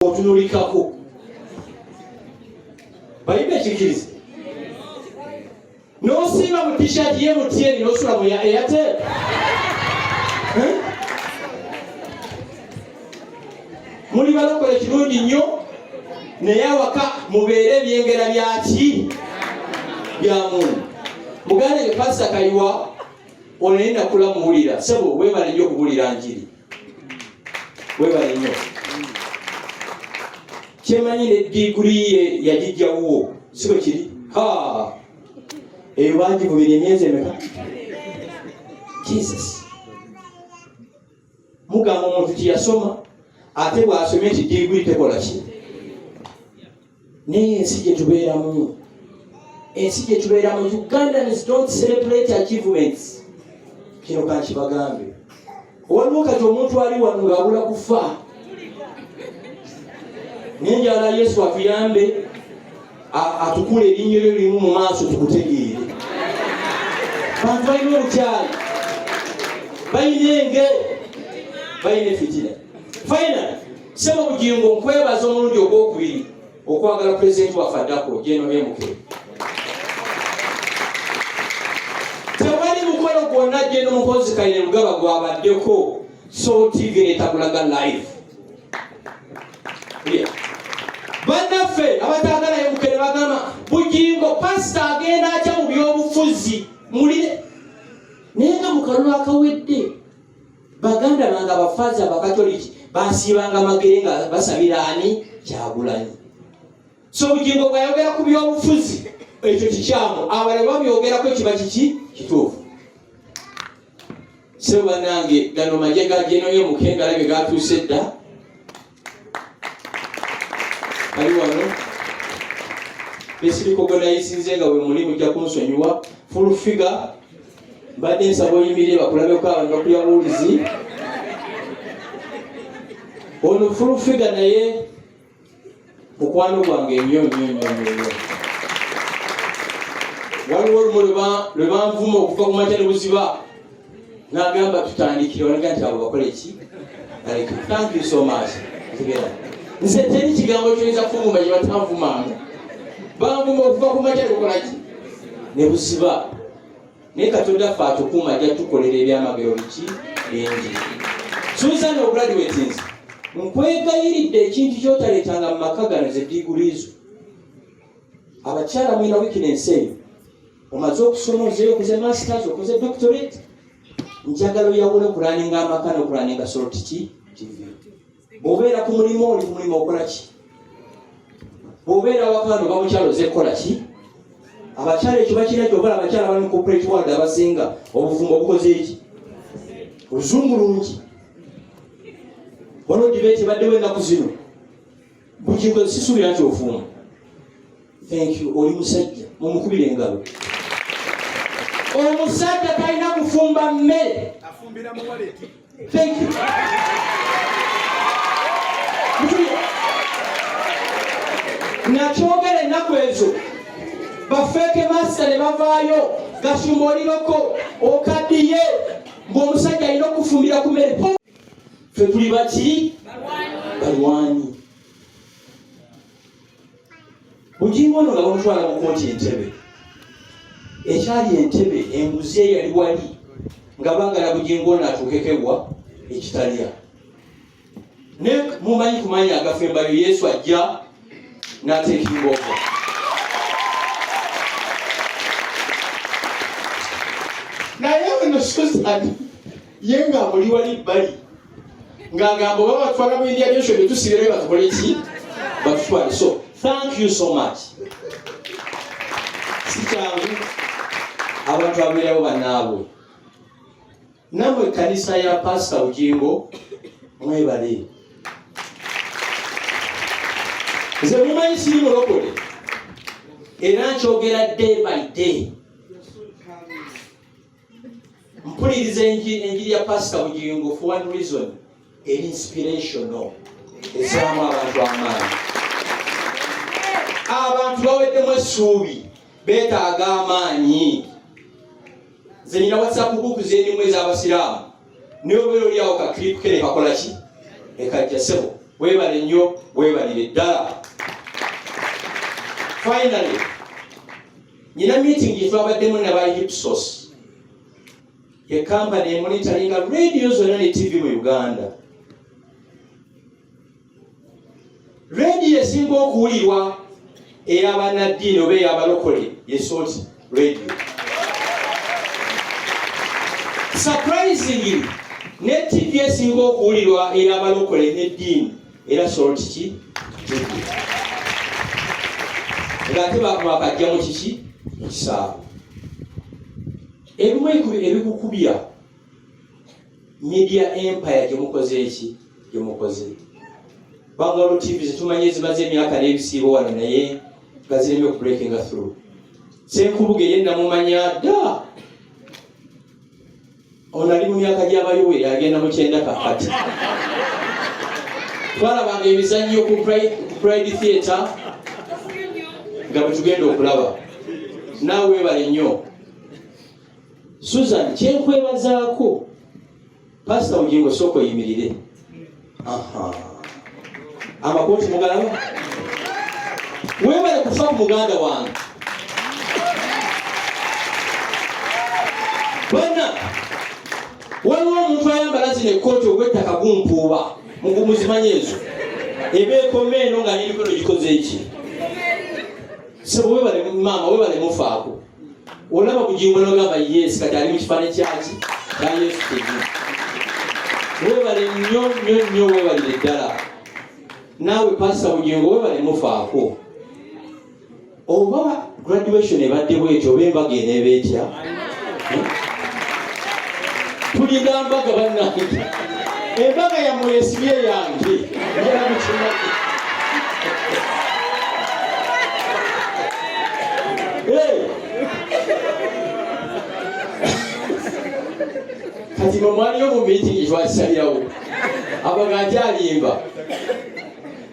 otunulikako bayibe kikiriza n'osiima mu t-shirt ye mutieni n'osula mu ya Airtel muli balokole kirungi nnyo naye awaka mubeere ebyengera byaki bya muntu muganda ye Pastor Kayiwa onenda kula muwulira sebo webale nnyo okuwulira njiri webale nnyo kyemanyi ne diguri ye yagijjawo siko kiri eyo bagivubira emyezi emeka Jesus mugamba omuntu tiyasoma ate bw'asomye nti diguri tekola ki naye ensi gye tubeeramu Ugandans don't celebrate achievements kino kankibagambe waliwo kati omuntu ali wano ng'abula kufa nenjala Yesu atuyambe atukule erinnya lye limu mu maaso tukutegeere bantu balina olukyali balina engeri balina fitina final Suzan Bujjingo nkwebaza omulundi ogwokubiri okwagala pulezidenti waffe addako General Mumaka tewali mukolo gwonna General Mukozi Kaine Lugaba gwabaddeko so TV netagulaga live bannaffe abatagala yemukere bagamba Bujjingo pastor agenda atya mu byobufuzi mulire naye nga mu kalulu akawedde baganda bange abafazi abakatoliki basiibanga amagere nga basabira ani Kyagulanyi so Bujjingo bwayogera ku byobufuzi ekyo kikyamu abale babyogerako kiba kiki kituufu so banange gano magye ga General Mumaka alabe gatuuse dda ali wano besiriko gonayisinze nga we muli mujja kunsonyiwa full figure badde nsaba oyimirire bakulabeko abantu bakulya buulizi ono full figure naye mukwano gwange ennyo waliwo olumu lwe banvuma okuva ku makya ne buziba n'agamba tutandikire walaga nti abo bakole ki thank you so much nze teri kigambo kyoyinza kuvuma gye batanvumanga banvuma okuva ku makya ne bukola ki ne buziba naye Katonda ffe atukuuma ajja tukolera ebyamagero biki bingi Suzan ograduates nkwegayiridde ekintu kyotaleetanga mu maka gano ze diguri zo abakyala mwina weakness eyo omaze okusoma ozeyo okuze masters okuze doctorate njagala oyawule okulaninga amaka n'okulaninga sort ki TV bw'obeera ku mulimu oli ku mulimu okola ki bw'obeera wakano bamukyalo zekola ki abakyala ekyo bakira kyobala abakyala bali mu corporate world abasinga obufumbo obukoze eki ozungulungi wano debate baddewo ennaku zino Bujjingo sisuubira nti ofuma thank you oli musajja mumukubira engalo omusajja talina kufumba mmere afumbira mu wallet thank you nakyogera ennaku ezo bafeeke masita ne bavaayo Gashumba oliroko okaddiye ng'omusajja alina okufumbira ku mmere ffe tuli baki balwanyi Bujjingo ono nga bamutwala mu kooti Entebbe ekyali Entebbe enguzi eyali wali nga baagala Bujjingo ono atuukekewa ekitalya ne mumanyi kumanya agafembayo Yesu ajja n'ateekinga over naye ono Suzan ye nga muli wali bbali ng'agamba oba batwala mu India byosho bye tusibirayo batukole ki batutwale so thank you so much si kyangu abantu abeerawo bannaabwe namwe ekkanisa ya Pastor Bujjingo mwebale nze mumanyi siri mulokole era nkyogera day by day mpuliriza enjiri ya Pastor Bujjingo for one reason eri inspirational ezaamu abantu amaanyi abantu baweddemu essuubi beetaaga amaanyi nze nina WhatsApp group z'endimu ez'abasiraamu naye obeera oli awo ka clip kene kakola ki ekajja sebo webale nnyo webalire ddala. Finally, nina meeting gyetwabaddemu naba Ipsos, ye company emonitoringa radio zonna ne TV mu Uganda. Radio esinga okuwulirwa ey'abannaddiini oba ey'abalokole ye Salt Radio. Surprisingly, ne TV esinga okuwulirwa ey'abalokole n'eddiini era Salt ki? Ng'ate bakajja mu kiki? Mu kisaawe. Ebimu ebikukubya media empire gye mukoze eki? Gye mukoze. Bangalo TV zitumanye zimaze emyaka n'ebisiibo wano naye nga zireme breaking through. Senkuluge yenna mumanya dda. Ono ali mu myaka gy'abayoweri agenda mu 9 kakati. Twalabanga emizannyo ku Pride Theatre nga bwe tugenda okulaba. Naawe weebale nnyo. Suzan, kyenkwebazaako Pastor Bujjingo sooka oyimirire. Amakooti mugalaba? Weebale kufa ku muganda wange. Bonna, waliwo omuntu ayambala zino ekkooti ogw'ettaka gumpuuba muzimanye ezo. Ebeekoma eno nga niriko no gikoze eki? Sebo weebale maama, weebale mufaako. Olaba Bujjingo n'ogamba yes kati ali mu kifaananyi kyaki? Kya Yesu kyennyini. Weebale nnyo nnyo nnyo weebalire ddala. Naawe Pastor Bujjingo weebale mufaako. Oba graduation ebadde bwetyo oba embaga eneeba etya? Tulinda mbaga bannange. Embaga yammwe yesibye yange. Njala mukinage. Kati mwe mwaliyo mu meeting twakisalirawo. Abaganja alimba.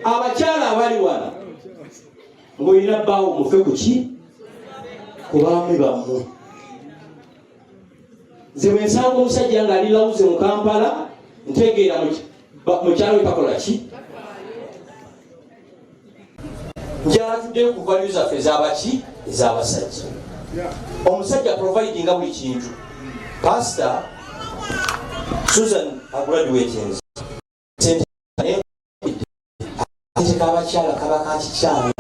Abakyala abali wano ng'olina bbaawo mufe ku ki? Ku baami bammwe. Nze bwe nsanga omusajja ng'ali lawuze mu Kampala ntegeera mu kyalo ekakola ki? Njala tuddeyo ku value zaffe ez'abaki? Ez'abasajja. Omusajja providinga buli kintu. Pastor Suzan agraduating. Abakyala kaba kakikyala.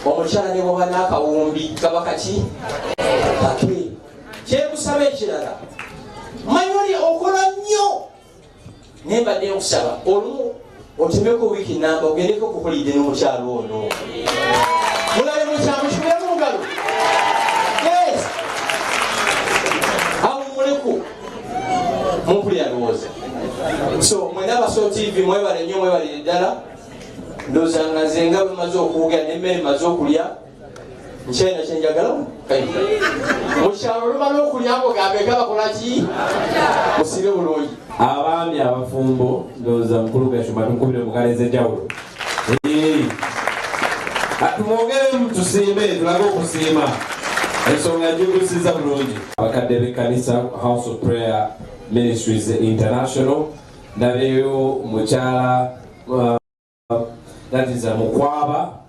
Omukyala ne bw'oba n'akawumbi kaba kaki? Kake. Kyekusaba ekirala. Manyoli okola nnyo. Naye mbadde nkusaba olumu otemeko wiiki namba ogendeko okukolidde n'omukyala ono. Mulabe mukyamu kikubemu mugalo. Yes. Awumuleku. Mumpulira lowooza. So mwena Baso TV mwebale nnyo mwebalire ddala. Ndowooza nga nze nga bwe maze okuwugera n'emmere maze okulya nkyayina kye njagala kayita. Mu kyalo olumala okulya ngo gambeka bakola ki? Musire bulungi. Abaami abafumbo ndowooza mukulu Gashumba tukubire mu kaleeza enjawulo. Tumwogeremu tusiime tulabe okusiima. Ensonga gigusiza bulungi. Abakadde b'ekkanisa House of Prayer Ministries International ndabeyo mukyala that is mukwaba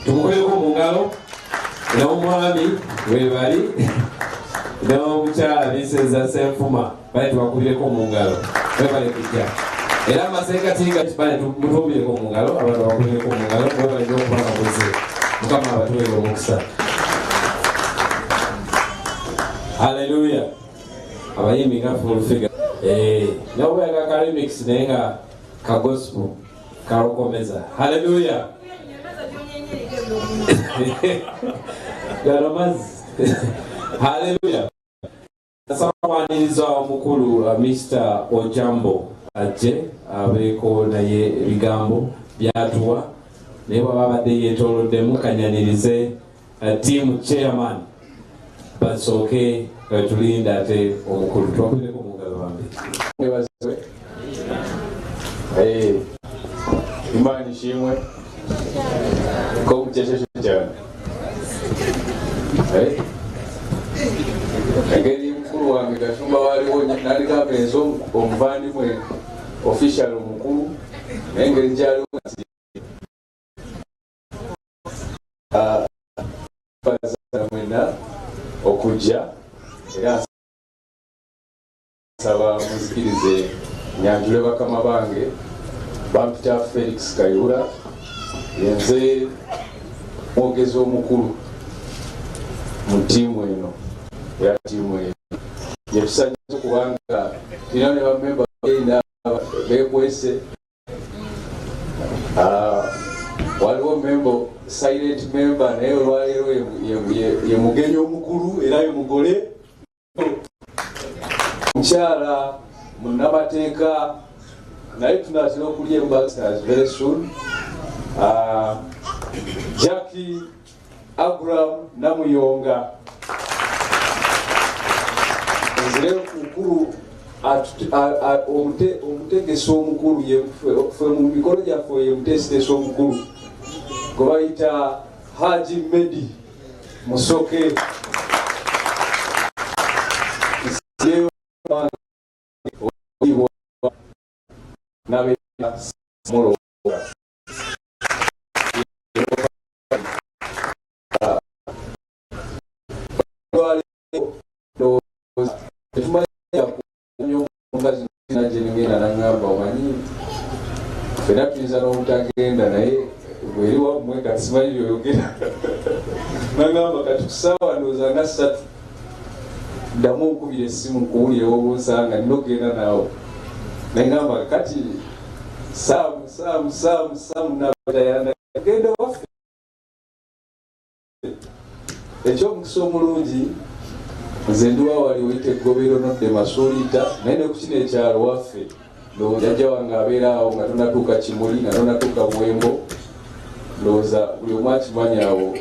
tumukoleko mu ngalo n'omwami webali n'omukyala biseza senfuma bali tubakubireko mu ngalo webale kujja era amasenkatiga bali mutumbireko mu ngalo abantu bakubireko mu ngalo webale n'okuba bakoze mukama abatuweera omukisa. Hallelujah. Abayimbi nga full figure. Nawe nga ka remix naye nga ka gospel karokomeza. Hallelujah. Garamazi. Hallelujah. Nasabaniriza omukulu Mr. Ojambo Ajje abeeko naye ebigambo byatuwa naye bw'aba abadde yeetooloddemu kanyanirize team chairman basooke tulinda ate omukulu twakubireko mu ngalo bambi. Imana ishimwe ko kuchesheshe cyane. Ageni mukuru wange Gashumba waliwo nali kapenzo omuvandimwe official omukulu engeri gyaliwo mwena okujja era nsaba muzikirize nyanjule bakama bange bampita Felix Kayihura yenze mwogezi omukulu mu ttiimu eno era ttiimu eno yetusanyusa kubanga tulina ne bamemba bagenda bekwese waliwo membo silent member naye olwaleero ye mugenyi omukulu era ye mugole mukyala munnamateeka naye tunatera okulya embasters very soon. Jackie Abraham Namuyonga nzire mukulu omutegesi omukulu ffe mu mikolo gyaffe ye mutegesi omukulu gwe bayita Haji Medi Musoke fena tuyinza n'obutagenda naye bweri wammwe kasimanyi byoyogera nagamba kati kusaawa ndowooza nga 3 ddamu onkubira essimu nkuwulirewo obonsanga nina okugenda naawe nagamba kati saamu nabatayanda genda waffe ekyomukisa omulungi nze ndiwa wali oyita eggobero nodde masuulita naye ne ku kino ekyalo waffe ndowooza jjajja wange abeera awo nga tonatuuka Kimuli nga tonatuuka Bwembo ndowooza buli omu akimanyi awo